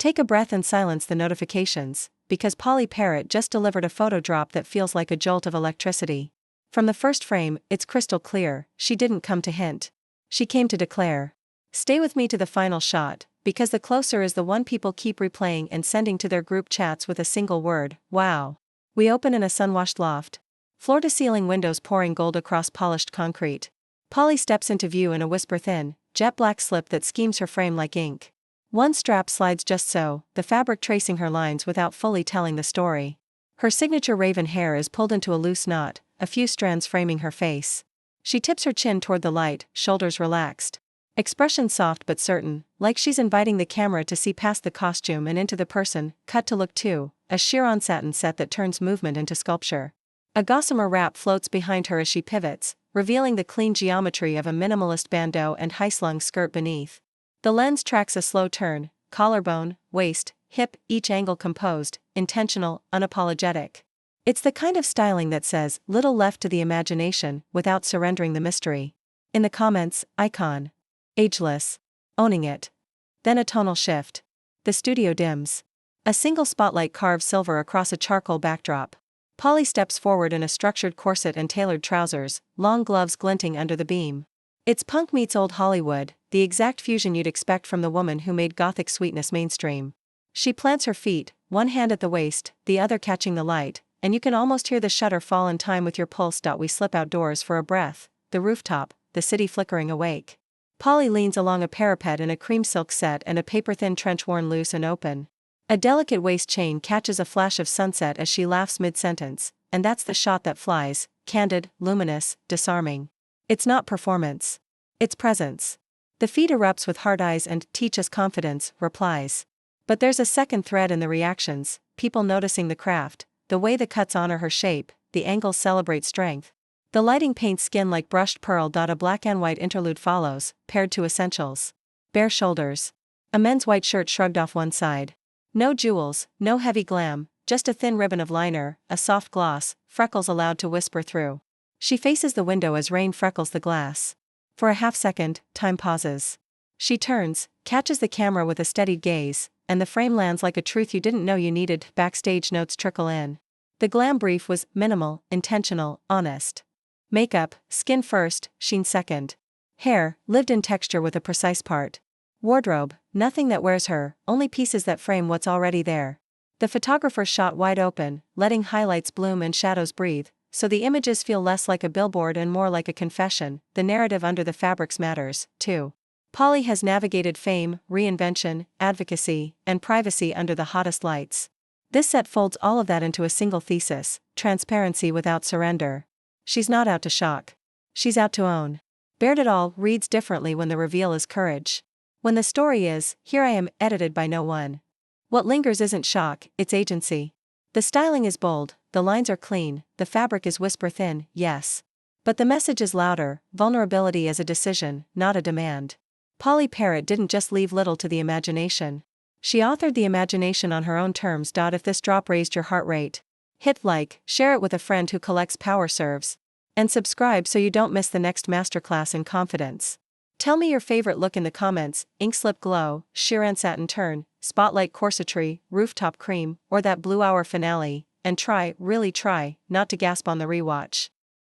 Take a breath and silence the notifications, because Pauley Perrette just delivered a photo drop that feels like a jolt of electricity. From the first frame, it's crystal clear, she didn't come to hint. She came to declare. Stay with me to the final shot, because the closer is the one people keep replaying and sending to their group chats with a single word, wow. We open in a sun-washed loft. Floor-to-ceiling windows pouring gold across polished concrete. Pauley steps into view in a whisper-thin, jet-black slip that schemes her frame like ink. One strap slides just so, the fabric tracing her lines without fully telling the story. Her signature raven hair is pulled into a loose knot, a few strands framing her face. She tips her chin toward the light, shoulders relaxed. Expression soft but certain, like she's inviting the camera to see past the costume and into the person. Cut to look 2, a chiron satin set that turns movement into sculpture. A gossamer wrap floats behind her as she pivots, revealing the clean geometry of a minimalist bandeau and high-slung skirt beneath. The lens tracks a slow turn, collarbone, waist, hip, each angle composed, intentional, unapologetic. It's the kind of styling that says little left to the imagination without surrendering the mystery. In the comments, icon. Ageless. Owning it. Then a tonal shift. The studio dims. A single spotlight carves silver across a charcoal backdrop. Pauley steps forward in a structured corset and tailored trousers, long gloves glinting under the beam. It's punk meets old Hollywood, the exact fusion you'd expect from the woman who made gothic sweetness mainstream. She plants her feet, one hand at the waist, the other catching the light, and you can almost hear the shutter fall in time with your pulse. We slip outdoors for a breath, the rooftop, the city flickering awake. Pauley leans along a parapet in a cream silk set and a paper-thin trench worn loose and open. A delicate waist chain catches a flash of sunset as she laughs mid-sentence, and that's the shot that flies, candid, luminous, disarming. It's not performance. It's presence. The feed erupts with hard eyes and "teach us confidence" replies. But there's a second thread in the reactions, people noticing the craft, the way the cuts honor her shape, the angles celebrate strength. The lighting paints skin like brushed pearl. A black and white interlude follows, paired to essentials. Bare shoulders. A men's white shirt shrugged off one side. No jewels, no heavy glam, just a thin ribbon of liner, a soft gloss, freckles allowed to whisper through. She faces the window as rain freckles the glass. For a half second, time pauses. She turns, catches the camera with a steadied gaze, and the frame lands like a truth you didn't know you needed. Backstage notes trickle in. The glam brief was minimal, intentional, honest. Makeup, skin first, sheen second. Hair, lived in texture with a precise part. Wardrobe, nothing that wears her, only pieces that frame what's already there. The photographer shot wide open, letting highlights bloom and shadows breathe, so the images feel less like a billboard and more like a confession. The narrative under the fabrics matters, too. Pauley has navigated fame, reinvention, advocacy, and privacy under the hottest lights. This set folds all of that into a single thesis: transparency without surrender. She's not out to shock. She's out to own. Bared It All reads differently when the reveal is courage. When the story is, here I am, edited by no one. What lingers isn't shock, it's agency. The styling is bold, the lines are clean, the fabric is whisper thin, yes. But the message is louder, vulnerability as a decision, not a demand. Pauley Perrette didn't just leave little to the imagination. She authored the imagination on her own terms. If this drop raised your heart rate, hit like, share it with a friend who collects power serves, and subscribe so you don't miss the next masterclass in confidence. Tell me your favorite look in the comments: inkslip glow, chiron satin turn, spotlight corsetry, rooftop cream, or that blue hour finale, and try, really try, not to gasp on the rewatch.